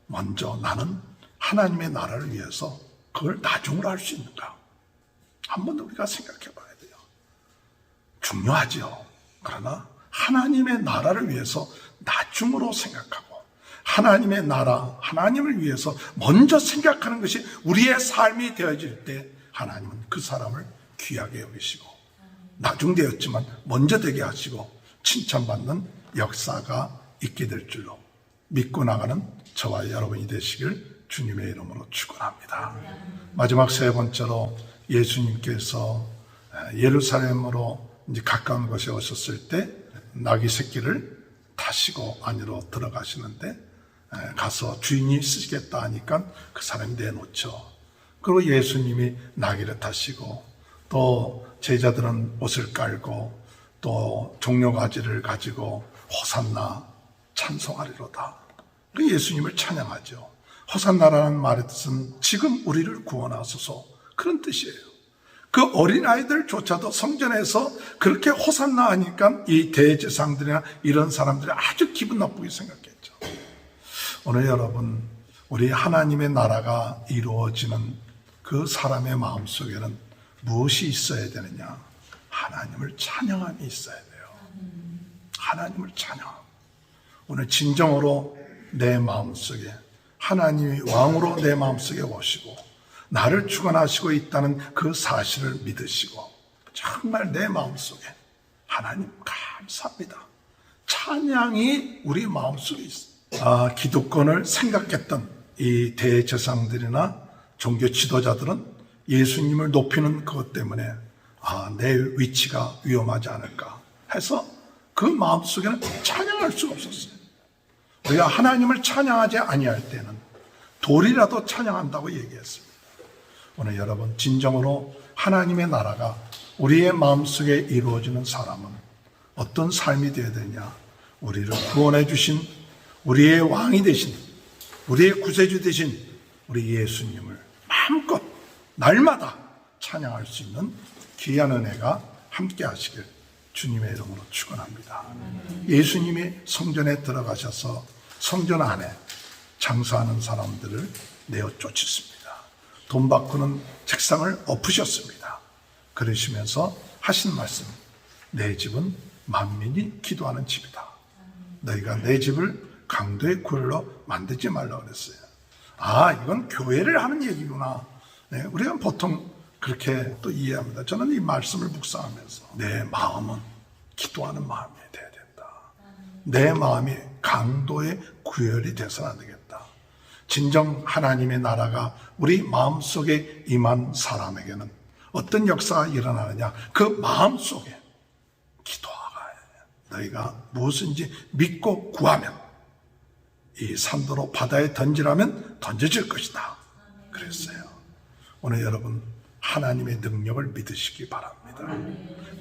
먼저 나는 하나님의 나라를 위해서 그걸 나중으로 할 수 있는가, 한번 우리가 생각해 봐야 돼요. 중요하죠. 그러나 하나님의 나라를 위해서 나중으로 생각하고 하나님의 나라, 하나님을 위해서 먼저 생각하는 것이 우리의 삶이 되어질 때 하나님은 그 사람을 귀하게 여기시고 나중되었지만 먼저 되게 하시고 칭찬받는 역사가 있게 될 줄로 믿고 나가는 저와 여러분이 되시길 주님의 이름으로 축원합니다. 마지막 세 번째로, 예수님께서 예루살렘으로 이제 가까운 곳에 오셨을 때 나귀 새끼를 타시고 안으로 들어가시는데 가서 주인이 쓰시겠다 하니까 그 사람이 내놓죠. 그리고 예수님이 나귀를 타시고 또 제자들은 옷을 깔고 또 종려가지를 가지고 호산나 찬송하리로다. 그 예수님을 찬양하죠. 호산나라는 말의 뜻은 지금 우리를 구원하소서, 그런 뜻이에요. 그 어린아이들조차도 성전에서 그렇게 호산나 하니까 이 대제사장들이나 이런 사람들이 아주 기분 나쁘게 생각했죠. 오늘 여러분, 우리 하나님의 나라가 이루어지는 그 사람의 마음속에는 무엇이 있어야 되느냐? 하나님을 찬양함이 있어야 돼요. 하나님을 찬양함. 오늘 진정으로 내 마음속에 하나님이 왕으로 내 마음속에 오시고 나를 주관하시고 있다는 그 사실을 믿으시고 정말 내 마음속에 하나님 감사합니다, 찬양이 우리 마음속에 있어요. 기득권을 생각했던 이 대제사장들이나 종교 지도자들은 예수님을 높이는 그것 때문에 내 위치가 위험하지 않을까 해서 그 마음속에는 찬양할 수가 없었어요. 우리가 하나님을 찬양하지 아니할 때는 돌이라도 찬양한다고 얘기했습니다. 오늘 여러분, 진정으로 하나님의 나라가 우리의 마음속에 이루어지는 사람은 어떤 삶이 되어야 되냐? 우리를 구원해 주신 우리의 왕이 되신, 우리의 구세주 되신 우리 예수님을 마음껏 날마다 찬양할 수 있는 귀한 은혜가 함께 하시길 주님의 이름으로 축원합니다. 예수님이 성전에 들어가셔서 성전 안에 장사하는 사람들을 내어 쫓으십니다. 돈 바꾸는 책상을 엎으셨습니다. 그러시면서 하신 말씀, 내 집은 만민이 기도하는 집이다. 너희가 내 집을 강도의 굴로 만들지 말라 그랬어요. 아, 이건 교회를 하는 얘기구나. 네, 우리가 보통 그렇게 또 이해합니다. 저는 이 말씀을 묵상하면서 내 마음은 기도하는 마음이 돼야 된다. 내 마음이 강도의 구혈이 돼서는 안 되겠다. 진정 하나님의 나라가 우리 마음속에 임한 사람에게는 어떤 역사가 일어나느냐, 그 마음속에 기도하가 너희가 무엇인지 믿고 구하면 이 산도로 바다에 던지라면 던져질 것이다 그랬어요. 오늘 여러분 하나님의 능력을 믿으시기 바랍니다.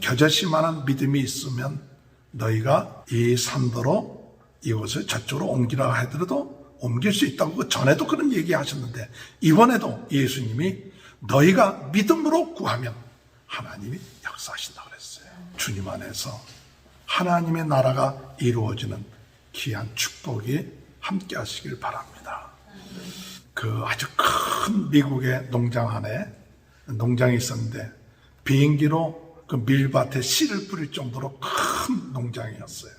겨자씨만한 믿음이 있으면 너희가 이 산도로 이곳을 저쪽으로 옮기라 하더라도 옮길 수 있다고 그 전에도 그런 얘기 하셨는데 이번에도 예수님이 너희가 믿음으로 구하면 하나님이 역사하신다고 그랬어요. 주님 안에서 하나님의 나라가 이루어지는 귀한 축복이 함께 하시길 바랍니다. 그 아주 큰 미국의 농장 안에 농장이 있었는데 비행기로 그 밀밭에 씨를 뿌릴 정도로 큰 농장이었어요.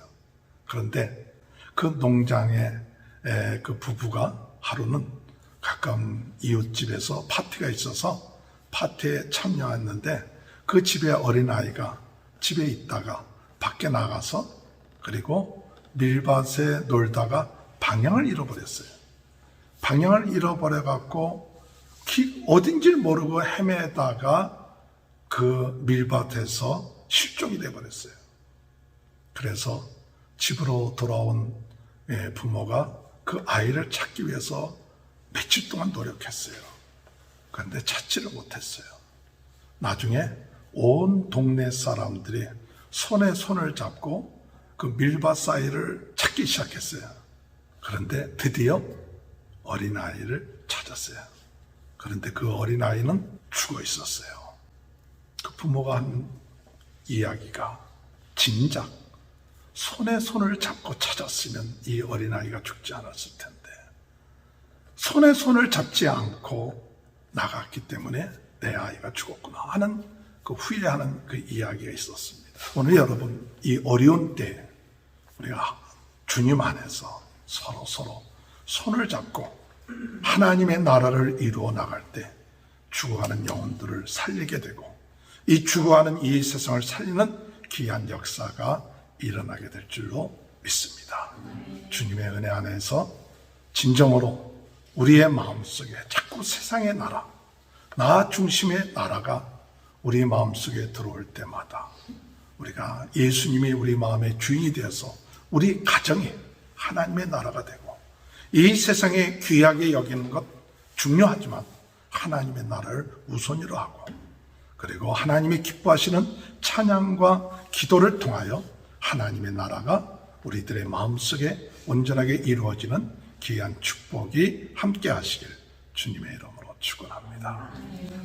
그런데 그 농장에 그 부부가 하루는 가까운 이웃집에서 파티가 있어서 파티에 참여했는데 그 집에 어린아이가 집에 있다가 밖에 나가서 그리고 밀밭에 놀다가 방향을 잃어버렸어요. 방향을 잃어버려갖고 어딘지를 모르고 헤매다가 그 밀밭에서 실종이 돼버렸어요. 그래서 집으로 돌아온 부모가 그 아이를 찾기 위해서 며칠 동안 노력했어요. 그런데 찾지를 못했어요. 나중에 온 동네 사람들이 손에 손을 잡고 그 밀밭 사이를 찾기 시작했어요. 그런데 드디어 어린아이를 찾았어요. 그런데 그 어린아이는 죽어 있었어요. 그 부모가 한 이야기가 진작 손에 손을 잡고 찾았으면 이 어린아이가 죽지 않았을 텐데 손에 손을 잡지 않고 나갔기 때문에 내 아이가 죽었구나 하는 그 후회하는 그 이야기가 있었습니다. 오늘 여러분 이 어려운 때에 우리가 주님 안에서 서로 손을 잡고 하나님의 나라를 이루어 나갈 때 죽어가는 영혼들을 살리게 되고 이 죽어가는 이 세상을 살리는 귀한 역사가 일어나게 될 줄로 믿습니다. 주님의 은혜 안에서 진정으로 우리의 마음속에 자꾸 세상의 나라, 나 중심의 나라가 우리 마음속에 들어올 때마다 우리가 예수님이 우리 마음의 주인이 되어서 우리 가정이 하나님의 나라가 되고 이 세상에 귀하게 여기는 것 중요하지만 하나님의 나라를 우선으로 하고 그리고 하나님이 기뻐하시는 찬양과 기도를 통하여 하나님의 나라가 우리들의 마음속에 온전하게 이루어지는 귀한 축복이 함께 하시길 주님의 이름으로 축원합니다.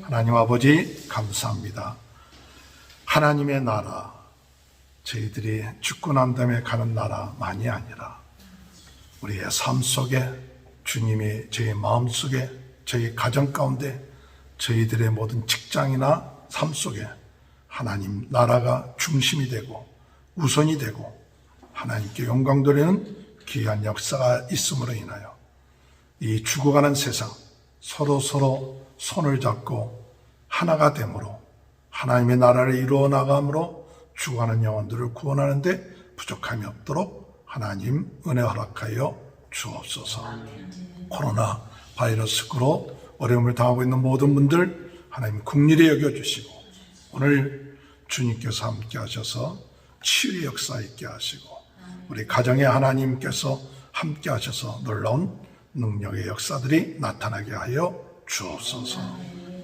하나님 아버지 감사합니다. 하나님의 나라 저희들이 죽고 난 다음에 가는 나라만이 아니라 우리의 삶 속에 주님이 저희 마음 속에 저희 가정 가운데 저희들의 모든 직장이나 삶 속에 하나님 나라가 중심이 되고 우선이 되고 하나님께 영광 돌리는 귀한 역사가 있음으로 인하여 이 죽어가는 세상 서로 손을 잡고 하나가 됨으로 하나님의 나라를 이루어 나감으로 죽어가는 영혼들을 구원하는데 부족함이 없도록 하나님 은혜 허락하여 주옵소서. 코로나 바이러스로 어려움을 당하고 있는 모든 분들 하나님 긍휼히 여겨주시고 오늘 주님께서 함께 하셔서 치유의 역사 있게 하시고 우리 가정에 하나님께서 함께 하셔서 놀라운 능력의 역사들이 나타나게 하여 주옵소서.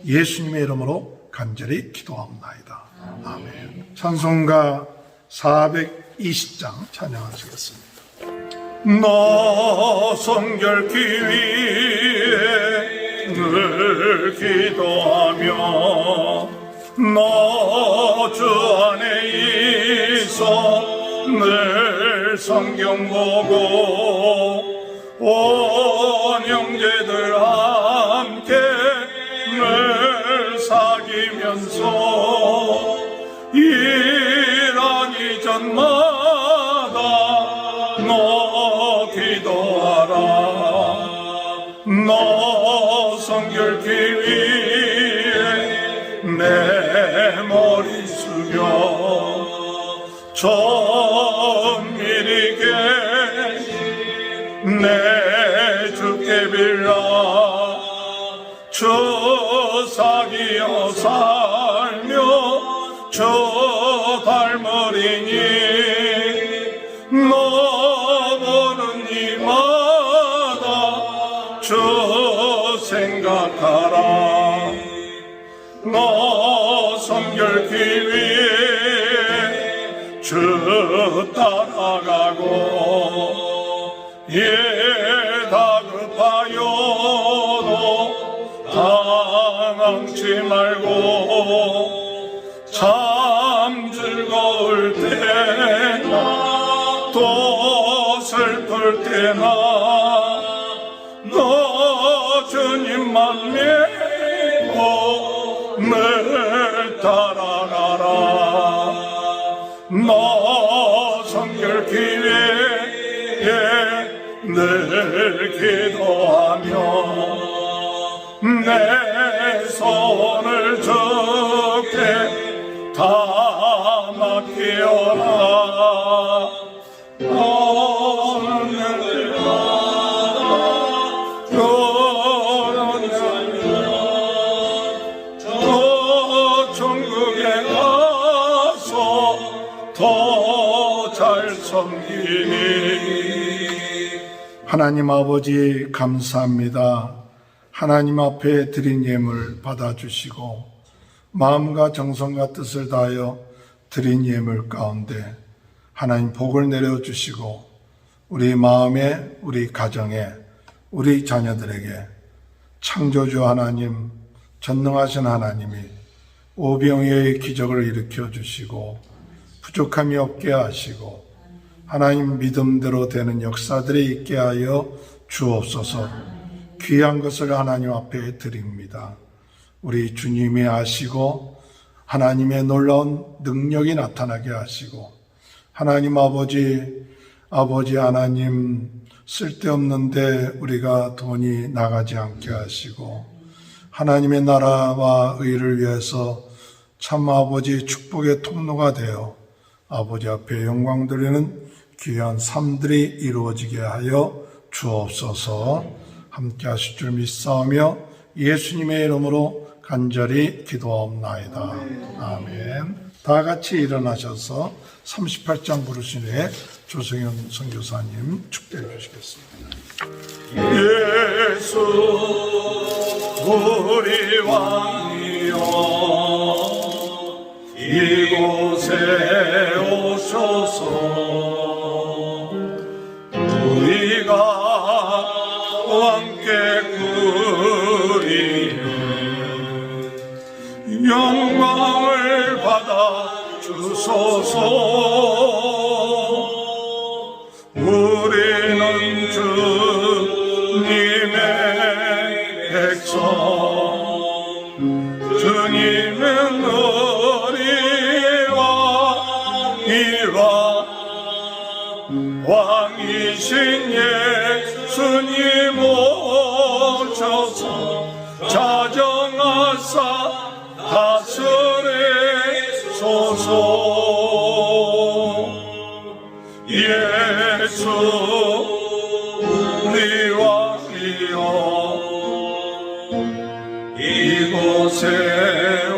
예수님의 이름으로 간절히 기도하옵나이다. 아멘. 찬송가 420장 찬양하시겠습니다. 나 성결기 위해 늘 기도하며 너 주 안에 있어 늘 성경 보고 온 형제들 함께 늘 사귀면서 일하기 전마다 너 기도하라. 너 성결기 위해 내 머리 숙여 정밀히 계신 내 주께 빌라. 주 사귀어 살며 주 닮으리니 너 보는 이마다 주 생각하라. 너 성결기 위해 주 따라가고 예 다급하여도 당황치 말고 참 즐거울 때나 또 슬플 때나 너 주님만 믿고 늘 따라가라. 너 성결기 위해 늘 기도하며 내 손을 주께 다 맡기어라. 너는 날마다 너는 날마다 저 천국에 가서 더 잘 섬기니. 하나님 아버지 감사합니다. 하나님 앞에 드린 예물 받아주시고 마음과 정성과 뜻을 다하여 드린 예물 가운데 하나님 복을 내려주시고 우리 마음에, 우리 가정에, 우리 자녀들에게 창조주 하나님, 전능하신 하나님이 오병이어의 기적을 일으켜 주시고 부족함이 없게 하시고 하나님 믿음대로 되는 역사들이 있게 하여 주옵소서. 귀한 것을 하나님 앞에 드립니다. 우리 주님이 아시고 하나님의 놀라운 능력이 나타나게 하시고 하나님 아버지 하나님 쓸데없는데 우리가 돈이 나가지 않게 하시고 하나님의 나라와 의를 위해서 참 아버지 축복의 통로가 되어 아버지 앞에 영광 드리는 귀한 삶들이 이루어지게 하여 주옵소서. 함께 하실 줄 믿사오며 예수님의 이름으로 간절히 기도하옵나이다. 아멘. 다 같이 일어나셔서 38장 부르신 후에 조성현 선교사님 축도해 주시겠습니다. 예수 우리 왕이여 이곳에 오셔서 우리가 함께 구리는 영광을 받아 주소서. 우리는 주님의 백성, 주님은 우리와 이와 왕이신 예수님 오셔서 자정하사 다스리소서. 예수 우리 왕이여 이곳에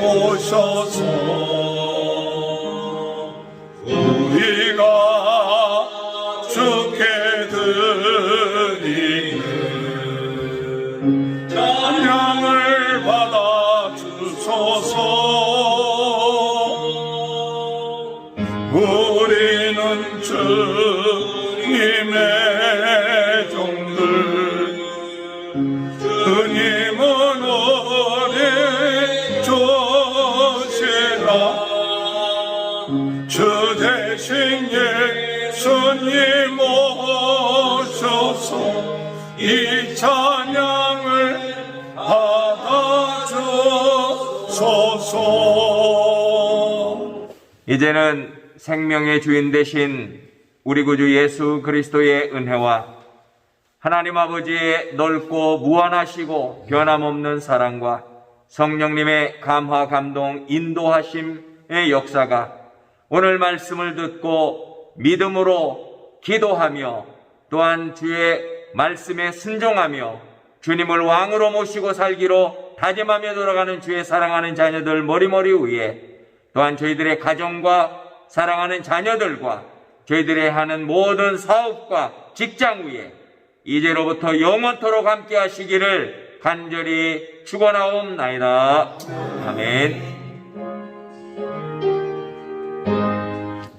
오셔서 우리가 주께 드리는 찬양을 받아 주소서. 우리는 주님의 종들, 주님은 우리 주신 주님 오셔서 이 찬양을 받아주소서. 이제는 생명의 주인 되신 우리 구주 예수 그리스도의 은혜와 하나님 아버지의 넓고 무한하시고 변함없는 사랑과 성령님의 감화 감동 인도하심의 역사가 오늘 말씀을 듣고 믿음으로 기도하며 또한 주의 말씀에 순종하며 주님을 왕으로 모시고 살기로 다짐하며 돌아가는 주의 사랑하는 자녀들 머리머리 위에 또한 저희들의 가정과 사랑하는 자녀들과 저희들의 하는 모든 사업과 직장 위에 이제로부터 영원토록 함께 하시기를 간절히 축원하옵나이다. 아멘.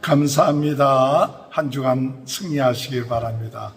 감사합니다. 한 주간 승리하시길 바랍니다.